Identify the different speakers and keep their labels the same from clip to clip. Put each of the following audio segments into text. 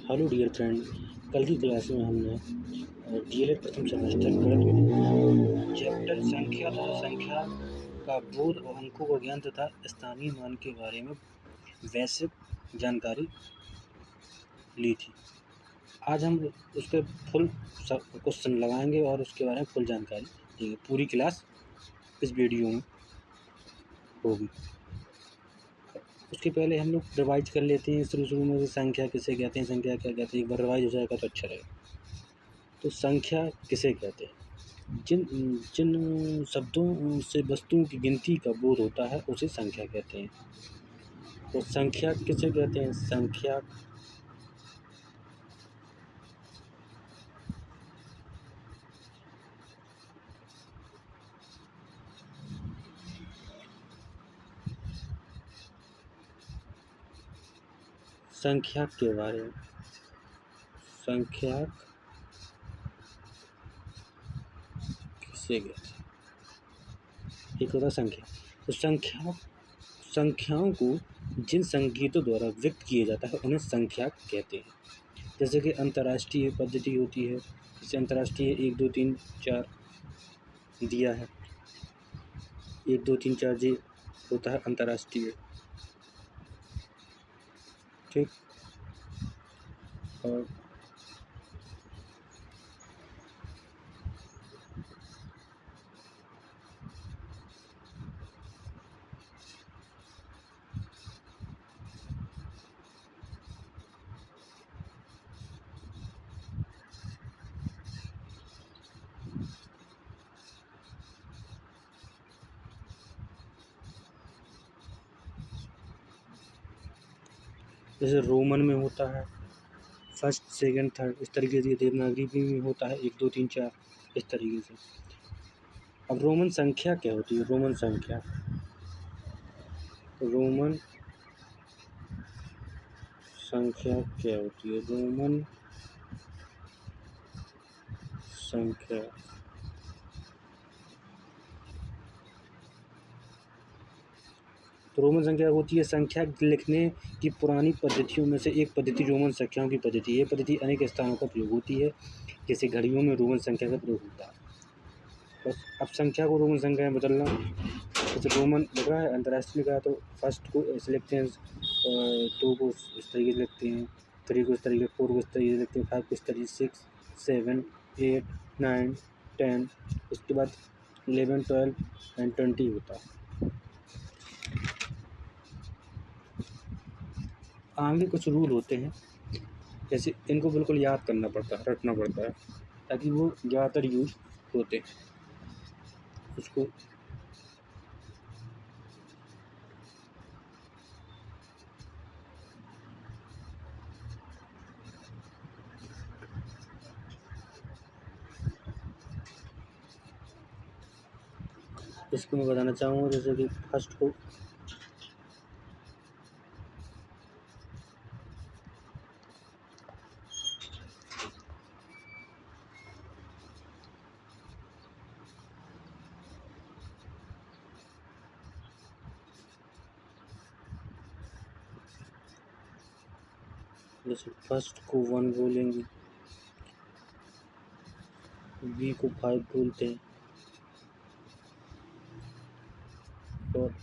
Speaker 1: Hello dear friend, कल की class में हमने डीएलएड प्रथम सेमेस्टर गणित चैप्टर संख्या तथा संख्या का बोध और अंकों का ज्ञान तथा स्थानीय मान के बारे में वैश्विक जानकारी ली थी। आज हम उसके फुल क्वेश्चन लगाएंगे और उसके बारे में फुल जानकारी देंगे। पूरी क्लास इस वीडियो में होगी। उसके पहले हम लोग रिवाइज कर लेते हैं शुरू में संख्या किसे कहते हैं, संख्या क्या कहते हैं। एक बार रिवाइज हो जाएगा तो अच्छा रहेगा। तो संख्या किसे कहते हैं? जिन जिन शब्दों से वस्तुओं की गिनती का बोध होता है उसे संख्या कहते हैं। तो संख्या किसे कहते हैं? संख्या के बारे में संख्या किसे कहते हैं? एक होता संख्या। तो संख्याओं को जिन संकेतों द्वारा व्यक्त किया जाता है उन्हें संख्या कहते हैं। जैसे कि अंतर्राष्ट्रीय पद्धति होती है, जैसे अंतर्राष्ट्रीय 1 2 3 4 दिया है, 1 2 3 4 जी होता है अंतर्राष्ट्रीय, ठीक। और जैसे रोमन में होता है फर्स्ट सेकंड थर्ड, इस तरीके से। देवनागरी में होता है 1 2 3 4, इस तरीके से। अब रोमन संख्या क्या होती है? रोमन संख्या क्या होती है? रोमन संख्या तो रोमन संख्या होती है संख्या लिखने की पुरानी पद्धतियों में से एक पद्धति रोमन संख्याओं की पद्धति। यह पद्धति अनेक स्थानों पर प्रयोग होती है, जैसे घड़ियों में रोमन संख्या का प्रयोग होता है। बस अब संख्या को रोमन संख्या में बदलना, जैसे रोमन लिख रहा है, अंतर्राष्ट्रीय का, तो फर्स्ट को ऐसे लिखते हैं, 2 को इस तरीके से लिखते हैं, 3 को इस तरीके, 4 को इस तरीके से लिखते हैं, 5 को इस तरीके, 6 7 8 9 10, उसके बाद 11 12 एंड 20 होता है। आगे कुछ रूल होते हैं, जैसे इनको बिल्कुल याद करना पड़ता है, रटना पड़ता है, ताकि वो ज़्यादातर यूज होते हैं। उसको मैं बताना चाहूँगा, जैसे कि फर्स्ट को जैसे फर्स्ट को 1 बोलेंगे, बी को 5 बोलते हैं, और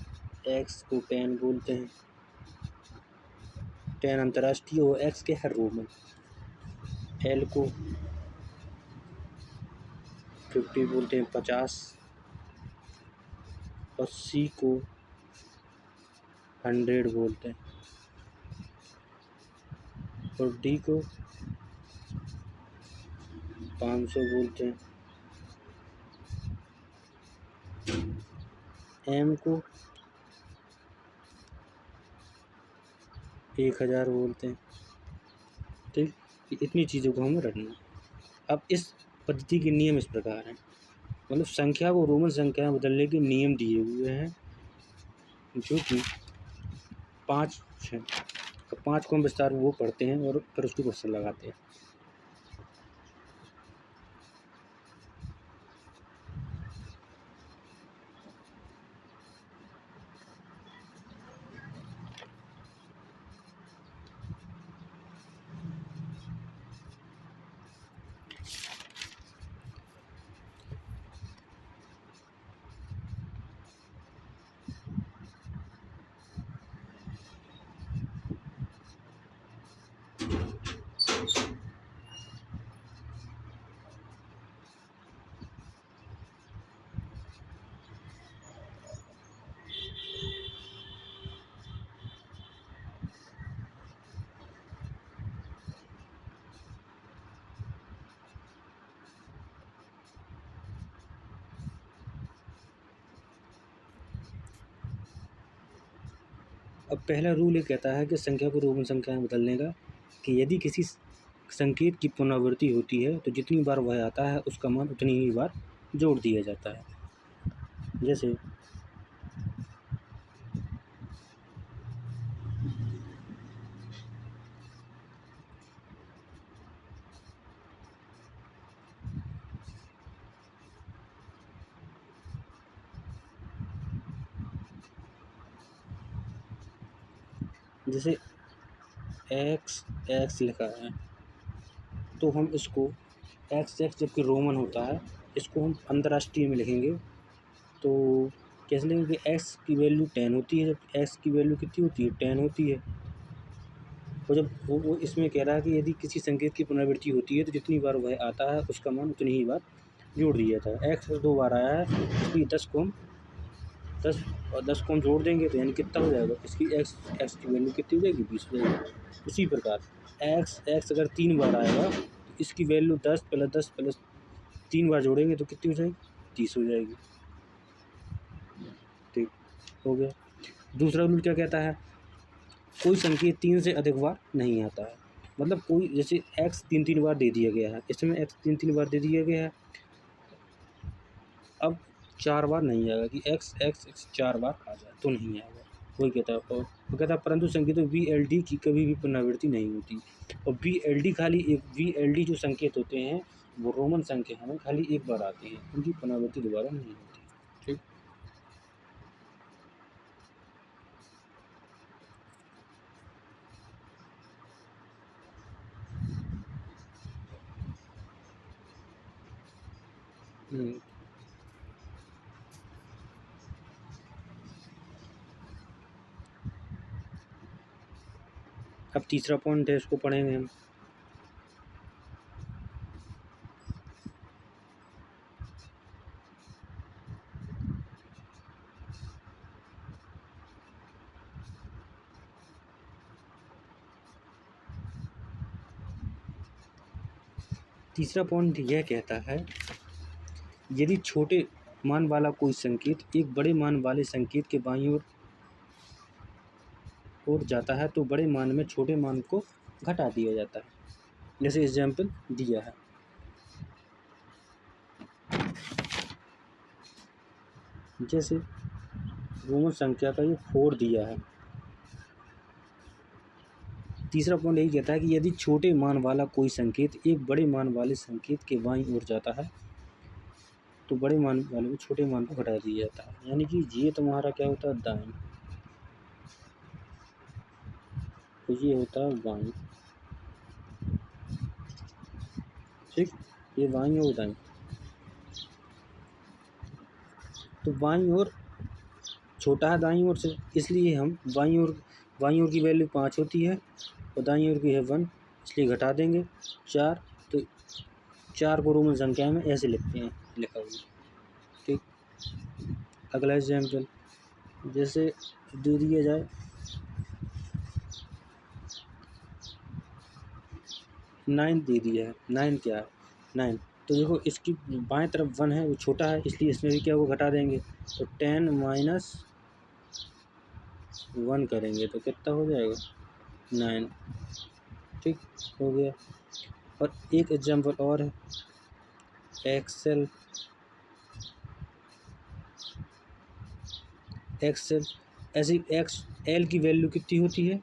Speaker 1: एक्स को 10 बोलते हैं। 10 अंतर्राष्ट्रीय और एक्स के हर रोमन। एल को 50 बोलते हैं, 50, और सी को 100 बोलते हैं, और डी को 500 बोलते हैं, एम को 1000 बोलते हैं, ठीक। इतनी चीज़ों को हमें रखना। अब इस पद्धति के नियम इस प्रकार हैं, मतलब संख्या को रोमन संख्या में बदलने के नियम दिए हुए हैं, जो कि 5 हैं। 5 को हम विस्तार वो पढ़ते हैं और फिर उसको क्वेश्चन लगाते हैं। अब पहला रूल ये कहता है कि संख्या को रोमन संख्या में बदलने का, कि यदि किसी संकेत की पुनरावृत्ति होती है तो जितनी बार वह आता है उसका मान उतनी ही बार जोड़ दिया जाता है। जैसे x लिखा है तो हम इसको x जबकि रोमन होता है, इसको हम अंतर्राष्ट्रीय में लिखेंगे तो कैसे लिखेंगे कि x की वैल्यू 10 होती है, जब x की वैल्यू कितनी होती है 10 होती है। और जब वो इसमें कह रहा है कि यदि किसी संकेत की पुनरावृत्ति होती है तो जितनी बार वह आता है उसका मान उतनी ही बार जोड़ दिया जाता है। x 2 बार आया है, इसलिए 10 को हम जोड़ देंगे तो यानी कितना हो जाएगा, इसकी x की वैल्यू कितनी हो जाएगी 20 हो जाएगी। उसी प्रकार x अगर 3 बार आएगा तो इसकी वैल्यू 10 प्लस 3 बार जोड़ेंगे तो कितनी हो जाएगी 30 हो जाएगी। ठीक हो गया। दूसरा रूल क्या कहता है, कोई संकेत 3 से अधिक बार नहीं आता है। मतलब कोई जैसे x 3 बार दे दिया गया है, इसमें x 3 बार दे दिया गया है, अब 4 बार नहीं आएगा कि x 4 बार आ जाए तो नहीं आएगा। वही कहता है। और वो कहता है परंतु संकेतों VLD की कभी भी पुनरावृत्ति नहीं होती। और VLD जो संकेत होते हैं वो रोमन संख्या में खाली एक बार आते हैं, उनकी पुनरावृत्ति दोबारा नहीं होती। ठीक। अब तीसरा पॉइंट है, इसको पढ़ेंगे हम। तीसरा पॉइंट यह कहता है, यदि छोटे मान वाला कोई संकेत एक बड़े मान वाले संकेत के बाईं ओर जाता है तो बड़े मान में छोटे मान को घटा दिया जाता है। जैसे एग्जाम्पल दिया है, जैसे रोमन संख्या का ये 4 दिया है। तीसरा पॉइंट यही कहता है कि यदि छोटे मान वाला कोई संकेत एक बड़े मान वाले संकेत के बाईं ओर जाता है तो बड़े मान वाले में छोटे मान को घटा दिया जाता है। यानी कि ये तुम्हारा क्या होता है दाईं, तो ये होता है बाईं। ठीक, ये बाईं और दाईं। तो बाईं ओर छोटा है दाईं ओर से, इसलिए हम बाईं ओर की वैल्यू 5 होती है और दाईं ओर की है 1, इसलिए घटा देंगे 4। तो 4 को रोमन संख्या में ऐसे लिखते हैं, लिखा हुआ। ठीक। अगला एग्जाम्पल जैसे दे दिया जाए 9 दे दिया है। 9 क्या है 9, तो देखो इसकी बाएं तरफ 1 है, वो छोटा है, इसलिए इसमें भी क्या वो घटा देंगे तो 10 माइनस 1 करेंगे तो कितना हो जाएगा 9। ठीक हो गया। और एक एग्जाम्पल और है, एक्सेल ऐसी एल की वैल्यू कितनी होती है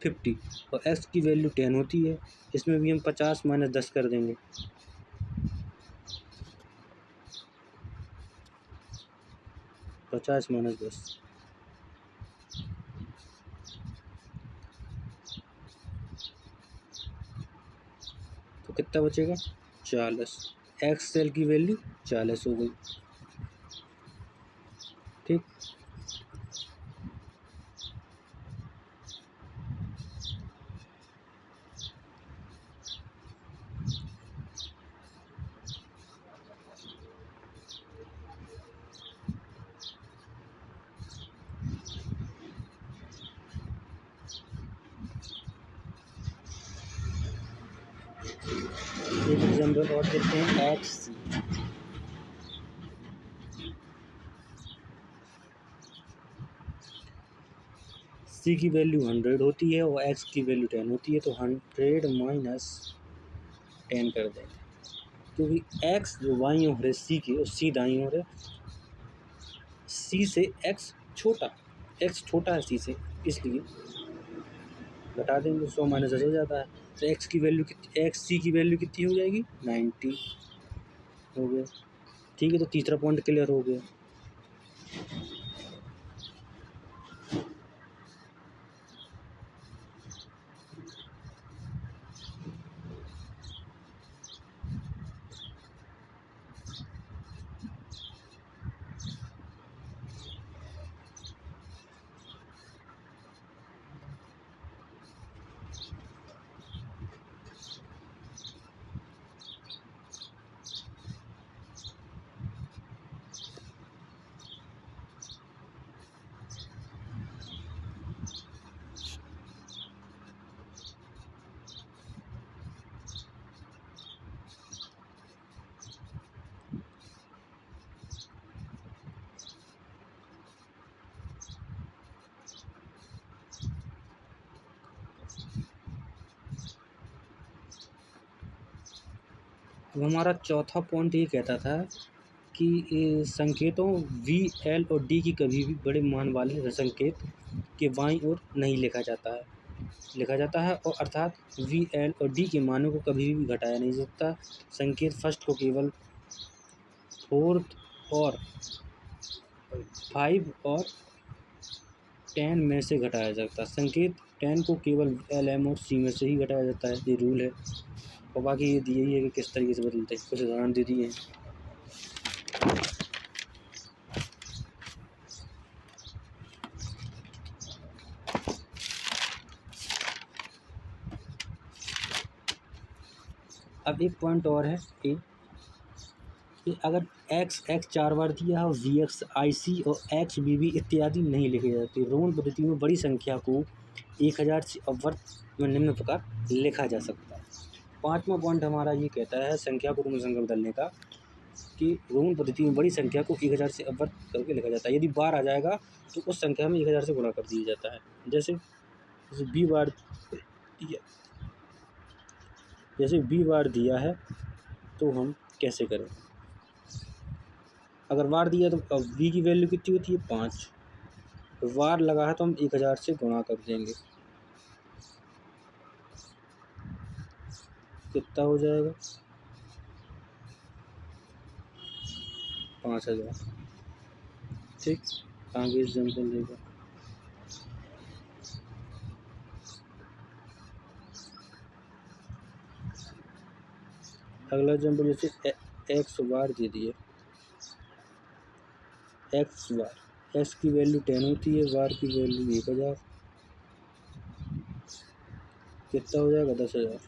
Speaker 1: 50 और एक्स की वैल्यू 10 होती है। इसमें भी हम 50 माइनस 10 कर देंगे, पचास माइनस 10 तो कितना बचेगा 40। एक्सेल की वैल्यू 40 हो गई। ठीक। एक एग्जाम्पल और देखते हैं, एक्स सी की वैल्यू 100 होती है और एक्स की वैल्यू 10 होती है, तो 100 माइनस 10 कर देंगे, क्योंकि एक्स जो बाईं ओर है सी की और सी दाईं ओर है। सी से एक्स छोटा है सी से, इसलिए घटा देंगे, 100 माइनस 10 हो जाता है। तो एक्स सी की वैल्यू कितनी हो जाएगी, 90 हो गया। ठीक है, तो तीसरा पॉइंट क्लियर हो गया। अब हमारा चौथा पॉइंट ये कहता था कि संकेतों वी, एल और डी की कभी भी बड़े मान वाले संकेत के बाईं ओर नहीं लिखा जाता है और अर्थात वी, एल और डी के मानों को कभी भी घटाया नहीं जा सकता। संकेत फर्स्ट को केवल 4 और 5 और 10 में से घटाया जा सकता है। संकेत 10 को केवल एल, एम और सी में से ही घटाया जाता है, ये रूल है। और बाकी ये दिए ही है कि किस तरीके से बदलते हैं, कुछ उदाहरण दे दिए हैं। अब एक पॉइंट और है कि अगर एक्स 4 बार दिया है और वी एक्स आई सी और एक्स बी बी इत्यादि नहीं लिखे जाते, रोमन पद्धति में बड़ी संख्या को 1000 से अपवर्त में निम्न प्रकार लिखा जा सकता है। पाँचवा पॉइंट हमारा ये कहता है संख्या को रोमन संख्या बदलने का, कि रोमन पद्धति में बड़ी संख्या को 1000 से अपवर्त करके लिखा जाता है। यदि बार आ जाएगा तो उस संख्या में 1000 से गुणा कर दिया जाता है। जैसे बी बार दिया है तो हम कैसे करें। अगर वार दिया तो बी की वैल्यू कितनी होती है, 5। वार लगा है तो हम 1000 से गुणा कर देंगे, कितना हो जाएगा, 5000। ठीक, आगे एग्जाम्पल देगा। अगला एग्जाम्पल जैसे एक्स बार दे दिए, एक्स बार, एक्स की वैल्यू 10 होती है, बार की वैल्यू 1000, कितना हो जाएगा, 10,000।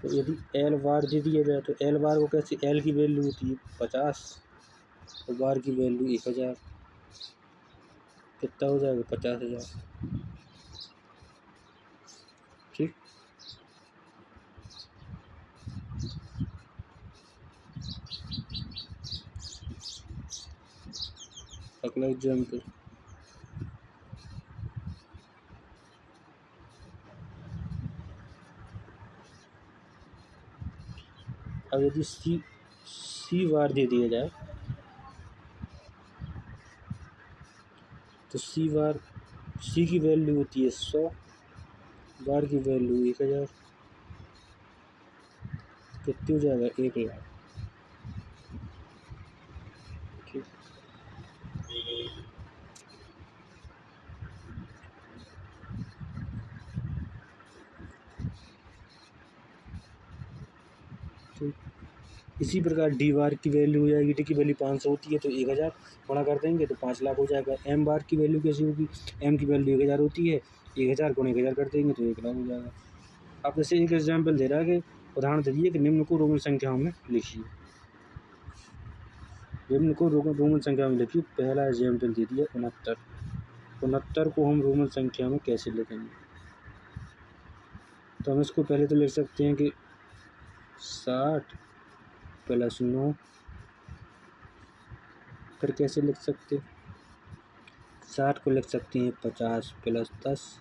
Speaker 1: तो यदि एल बार दे दिया जाए तो एल बार को कैसे, एल की वैल्यू होती है 50 और बार की वैल्यू 1000, कितना हो जाएगा, 50,000। ठीक, अगला एग्जाम्पल, अब यदि सी बार दे दिया जाए तो सी की वैल्यू होती है 100, बार की वैल्यू 1000, कितनी हो जाएगा, 1,00,000। ठीक, इसी प्रकार डी बार की वैल्यू हो जाएगी, डी की वैल्यू 500 होती है तो 1000 गुणा कर देंगे तो 5 लाख हो जाएगा। एम बार की वैल्यू कैसी होगी, एम की वैल्यू 1000 होती है, 1000 गुणा 1000 कर देंगे तो 1 लाख हो जाएगा। अब जैसे एक एग्जाम्पल दे रहा है कि उदाहरण दे दिए कि निम्न को रोमन संख्याओं में लिखिए। जब इनको रोमन संख्या में लिखिए, पहला एग्जाम्पल दे दिया 69। 69 को हम रोमन संख्या में कैसे लिखेंगे? तो हम इसको पहले तो लिख सकते हैं कि 60 + 9। फिर कैसे लिख सकते? 60 को लिख सकते हैं 50 + 10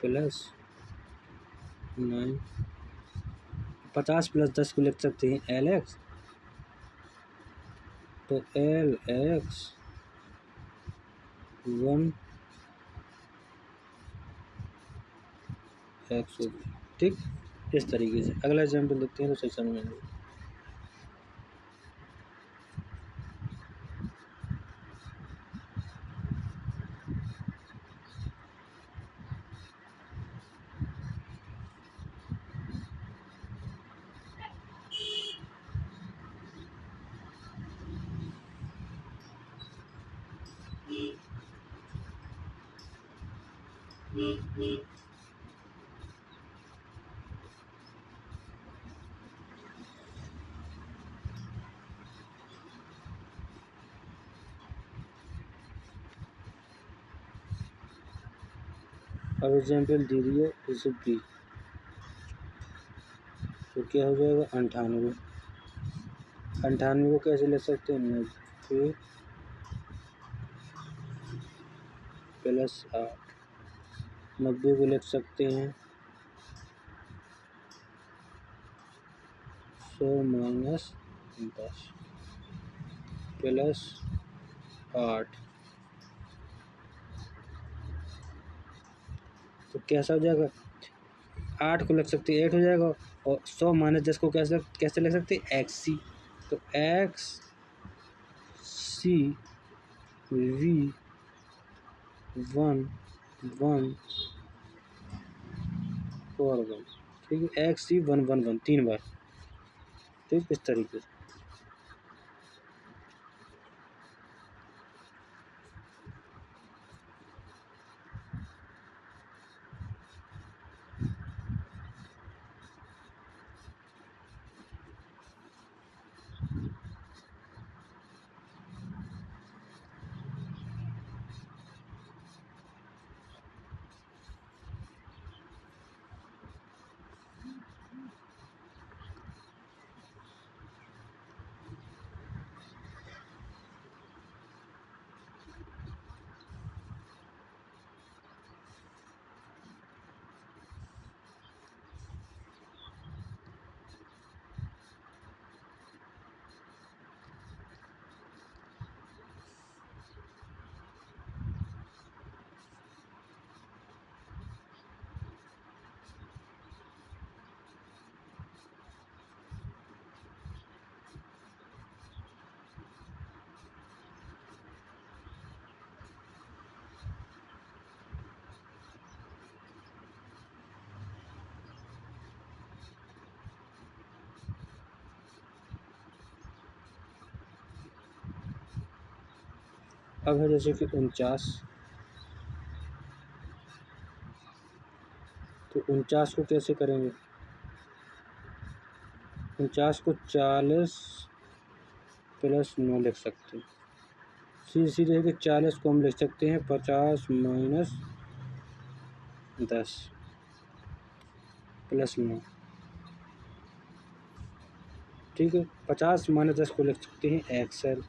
Speaker 1: + 9। 50 + 10 को लिख सकते हैं LX। तो LX 1 X हो गया। ठीक, इस तरीके से। अगला एग्जाम्पल देखते हैं तो सही समझ में आएगा। अब एग्जाम्पल दे दिया जैसे B, तो क्या हो जाएगा 98। 98 को कैसे लिख सकते हैं? 90 + 8। 90 को लिख सकते हैं 100 - 10 + 8। तो कैसा हो जाएगा? 8 को लिख सकते हैं 8 हो जाएगा, और 100 - 10 को कैसे कैसे लिख सकते हैं? XC। तो XC V 1 1 4 1। ठीक है, XC 1 1 1 3 बार। ठीक, इस तरीके से। अब है जैसे कि 49। तो 49 को कैसे करेंगे? 49 को 40 + 9 लिख सकते हैं। सीधे सीधे कि 40 को हम लिख सकते हैं 50 - 10 + 9। ठीक है, 50 - 10 को लिख सकते हैं XL,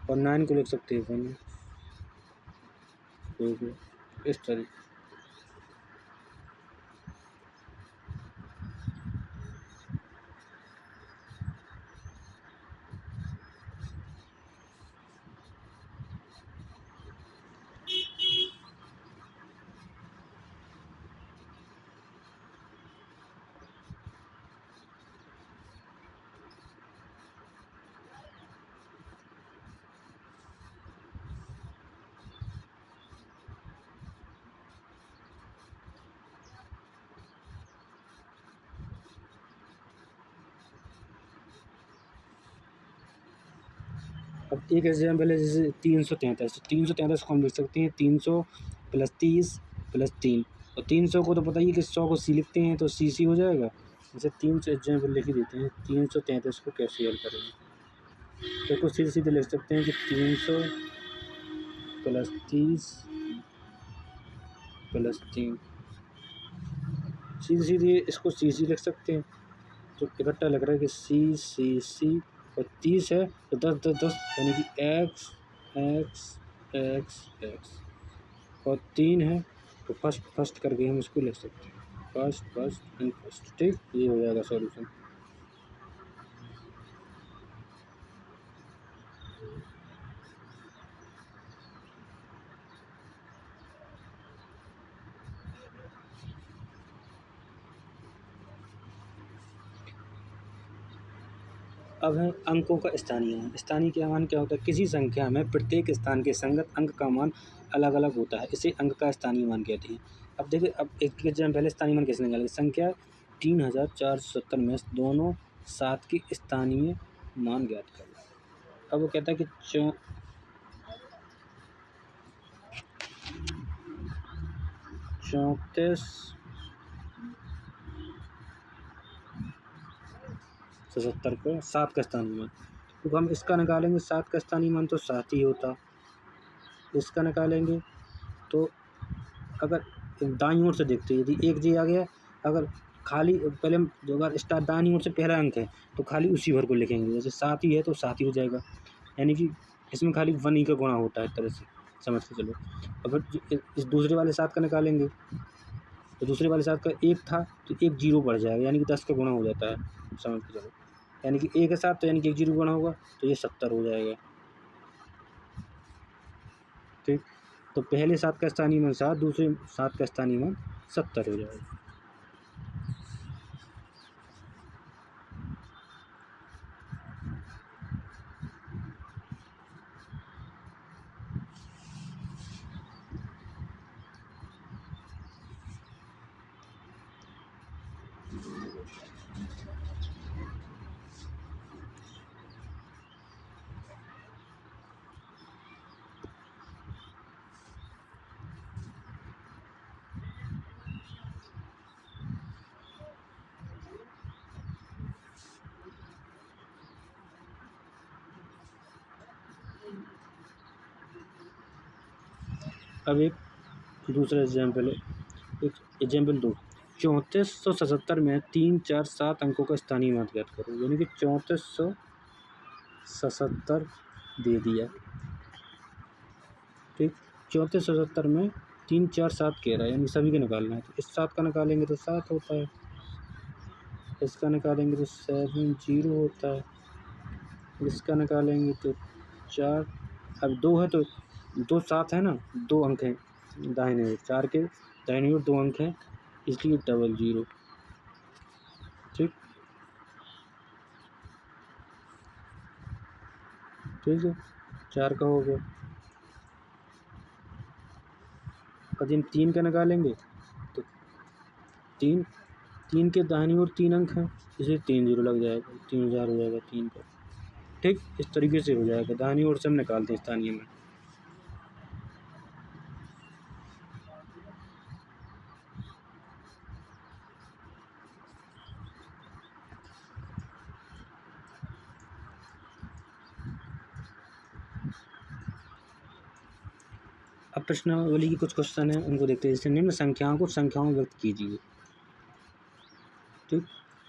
Speaker 1: और 9 को लिख सकते हैं 1। ठीक है, इस तरीके। अब एक एग्जाम्पल है जैसे 333। तो 333 को हम लिख सकते हैं 300 + 30 + 3। और 300 को तो पता ही है कि 100 को सी लिखते हैं तो सी हो जाएगा। जैसे 300 एग्जाम्पल लिख ही देते हैं। 333 को कैसे हल करेंगे, तो इसको सीधे सीधे लिख सकते हैं कि 300 + 30 + 3, सीधे सीधे इसको सी लिख सकते हैं। तो इकट्ठा लग रहा है कि सी और 30 है तो 10 10 10 यानी कि x x x x, और 3 है तो फर्स्ट करके हम इसको लिख सकते हैं, फर्स्ट एंड फर्स्ट। ठीक, ये हो जाएगा सॉल्यूशन। अब है अंकों का स्थानीय मान। स्थानीय का मान क्या होता है, किसी संख्या में प्रत्येक स्थान के संगत अंक का मान अलग अलग होता है, इसे अंक का स्थानीय मान कहते हैं। अब देखिए, अब एक एग्जाम पहले स्थानीय मान कैसे निकालेंगे। संख्या 3470 में दोनों 7 के स्थानीय मान ज्ञात करें। अब वो कहता है कि 3470 को 7 का स्थानीय मान, तो हम इसका निकालेंगे। 7 का स्थानीय मान तो 7 ही होता। इसका निकालेंगे तो अगर दाईं ओर से देखते हैं, यदि 1 जी आ गया, अगर खाली पहले हम दो बार स्टार्ट दाईं ओर से पहला अंक है तो खाली उसी भर को लिखेंगे। जैसे 7 ही है तो 7 ही हो जाएगा, यानी कि इसमें खाली 1 ही का गुणा होता है, एक तरह से समझ के चलो। और फिर इस दूसरे वाले 7 का निकालेंगे तो दूसरे वाले 7 का 1 था तो 1 जीरो बढ़ जाएगा, यानी कि 10 का गुणा हो जाता है, समझ के चलो। यानी कि 1 है 7 तो यानी कि 1 जीरो गुणा होगा तो ये 70 हो जाएगा। ठीक, तो पहले 7 का स्थानीय मान 7, दूसरे 7 का स्थानीय मान 70 हो जाएगा। अब एक दूसरा एग्जाम्पल है, एक एग्जाम्पल 2। 3477 में 3 4 7 अंकों का स्थानीय मान ज्ञात करो। यानी कि 3477 दे दिया। ठीक, 3477 में 3 4 7 कह रहा है, यानी सभी को निकालना है। तो इस 7 का निकालेंगे तो 7 होता है, इसका निकालेंगे तो 70 होता है, इसका निकालेंगे तो 4। अब 2 है तो 2 7 है ना, 2 अंक हैं दाहिने ओर, 4 के दाहिने ओर 2 अंक हैं, इसलिए 00। ठीक, ठीक है, 4 का हो गया। और हम 3 का निकालेंगे तो 3 के दाहिनी ओर 3 अंक हैं, इसलिए 3 जीरो लग जाएगा, 3000 हो जाएगा 3 का। ठीक, इस तरीके से हो जाएगा। दाहिनी ओर से हम निकालते हैं स्थानीय में। अब प्रश्नावली की कुछ क्वेश्चन है, उनको देखते हैं। जैसे निम्न संख्याओं को संख्याओं में व्यक्त कीजिए। ठीक,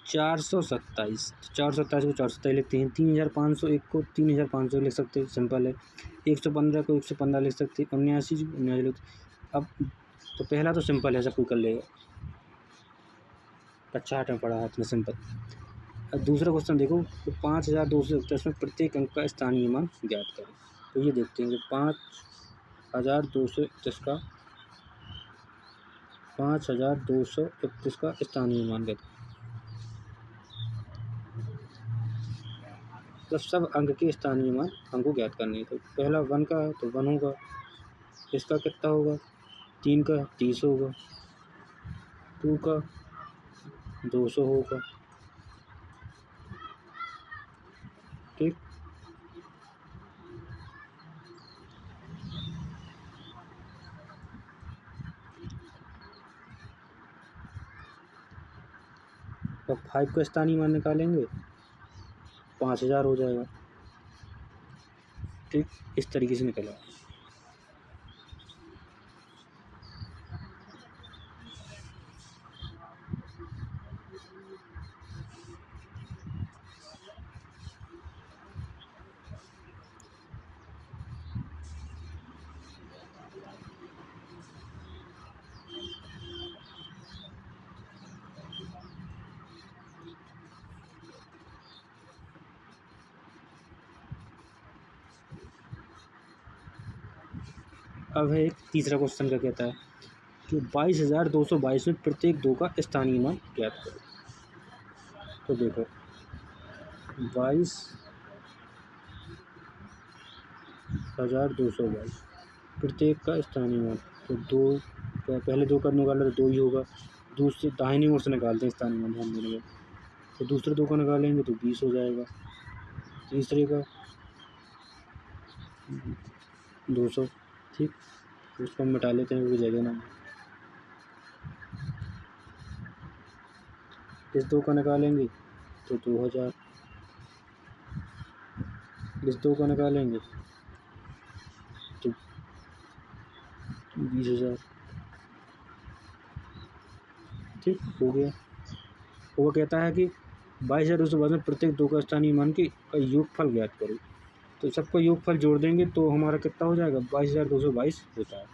Speaker 1: 427, 427 को 427 लिखते हैं। 3501 को 3500 लिख सकते हैं, सिंपल है। 115 को 115 लिख सकते हैं। 79 को 79 लिख। अब तो पहला तो सिंपल है, सब कोई कर लेगा, कक्षा 8 में पढ़ा है, इतना सिंपल। अब दूसरा क्वेश्चन देखो, तो 5231 में प्रत्येक अंक का स्थानीय मान ज्ञात करें। तो ये देखते हैं कि 5231 का 5231 का स्थानीय मान ज्ञात करें। मतलब सब अंक के स्थानीय मान हमको ज्ञात करनी है। तो पहला 1 का है तो 1 होगा, इसका कितना होगा, 3 का 30 होगा, 2 का 200 होगा। ठीक, 5 का स्थानीय मान निकालेंगे 5000 हो जाएगा। ठीक, इस तरीके से निकला। अब है एक तीसरा क्वेश्चन, क्या कहता है कि 22,222 में प्रत्येक 2 का स्थानीय मान ज्ञात करो। तो देखो 22,222 प्रत्येक का स्थानीय मान, तो 2 पहले 2 का निकाला तो 2 ही होगा। दूसरे दाहिनी ओर से निकालते हैं स्थानीय मान, ध्यान देंगे। तो दूसरे 2 का निकालेंगे तो 20 हो जाएगा। तीसरे का 200। ठीक, उसको हम मिटा लेते हैं क्योंकि जगह ना। इस 2 का निकालेंगे तो 2000, इस 2 का निकालेंगे तो 20,000। ठीक हो गया। वो कहता है कि 22,222 में प्रत्येक 2 का स्थानीय मान का योगफल ज्ञात करो। तो सबका योगफल जोड़ देंगे तो हमारा कितना हो जाएगा, 22,222 होता है।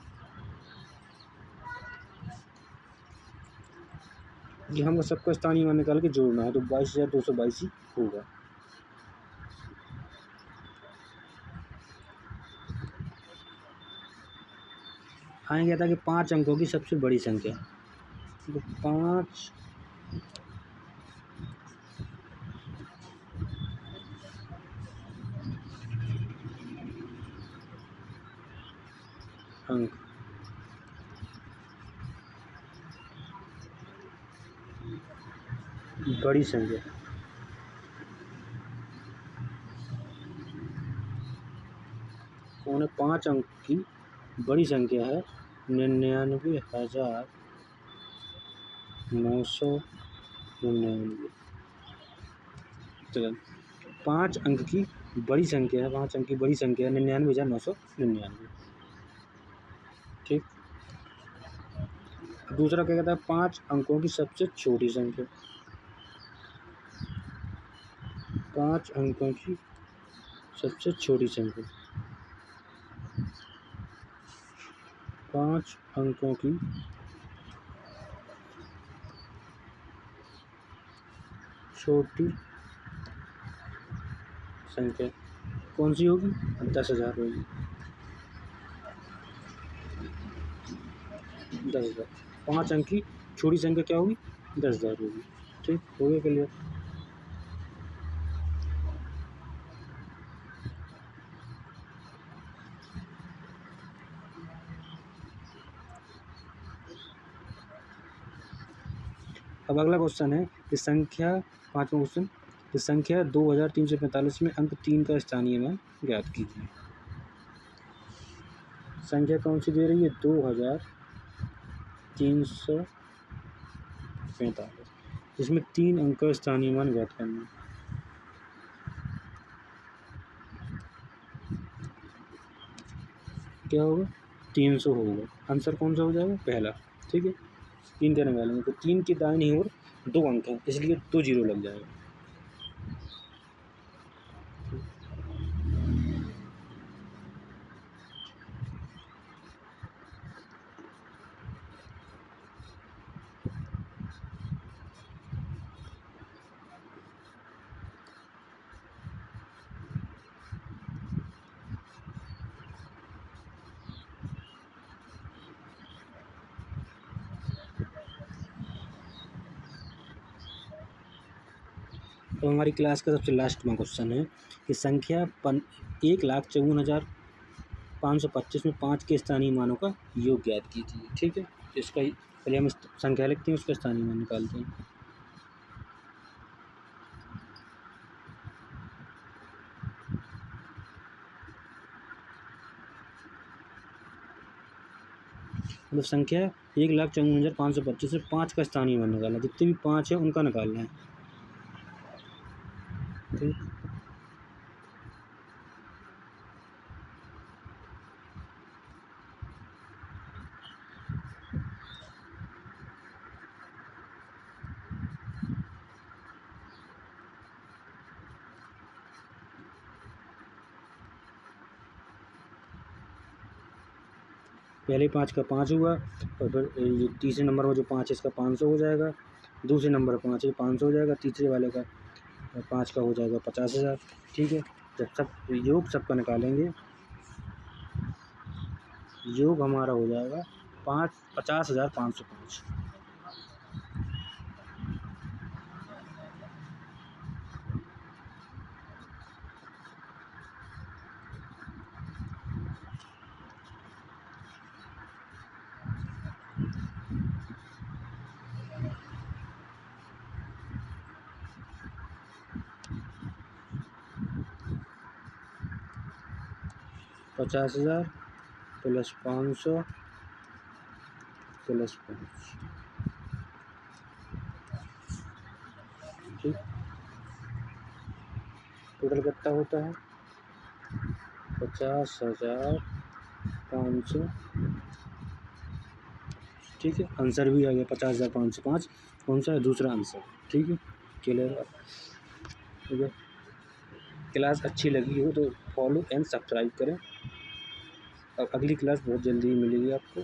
Speaker 1: ये हमको सबका स्थानीय मान निकाल के जोड़ना है, तो 22,222 ही होगा। आगे कहता है कि 5 अंकों की सबसे बड़ी संख्या, तो 5 अंक बड़ी संख्या, कौन है, 5 अंक की बड़ी संख्या है 99,999। चलो 5 अंक की बड़ी संख्या है, 5 अंक की बड़ी संख्या है 99,999। ठीक, दूसरा क्या कहता है, 5 अंकों की सबसे छोटी संख्या, 5 अंकों की सबसे छोटी संख्या, 5 अंकों की छोटी संख्या कौन सी होगी, 10,000 होगी। 10,000, 5 अंक की छोटी संख्या क्या होगी, 10,000 होगी। ठीक हो गया क्लियर। अब अगला क्वेश्चन है कि संख्या, 5वां क्वेश्चन, कि संख्या 2,345 में अंक 3 का स्थानीय मान ज्ञात कीजिए। संख्या कौन सी दे रही है, 2,345, इसमें 3 अंक का स्थानीय मान ज्ञात करना है। क्या होगा, 300 होगा। आंसर कौन सा हो जाएगा, पहला। ठीक है, 3 का निकालेंगे तो 3 की दाहिनी ओर 2 अंक हैं, इसलिए 2 जीरो लग जाएगा। तो हमारी क्लास का सबसे लास्ट में क्वेश्चन है कि संख्या 1,54,525 में 5 के स्थानीय मानों का योग ज्ञात कीजिए। ठीक है, इसका पहले हम संख्या लिखते हैं, उसका स्थानीय मान निकालते हैं। मतलब संख्या 1,54,525 से 5 का स्थानीय मान निकालना है, जितने भी 5 है उनका निकालना है। पहले 5 का 5 हुआ, और फिर ये तीसरे नंबर में जो 5 है इसका 500 हो जाएगा, दूसरे नंबर 5 है 500 हो जाएगा, तीसरे वाले का 5 का हो जाएगा 50,000। ठीक है, जब सब योग सबका निकालेंगे, योग हमारा हो जाएगा 50,505। $50,000 प्लस 500 प्लस 5। ठीक, टोटल कितना होता है 50,500। ठीक है, आंसर भी आ गया 50,505। कौन सा है दूसरा आंसर। ठीक है, क्लियर। ठीक है, क्लास अच्छी लगी हो तो फॉलो एंड सब्सक्राइब करें। अब अगली क्लास बहुत जल्दी ही मिलेगी आपको।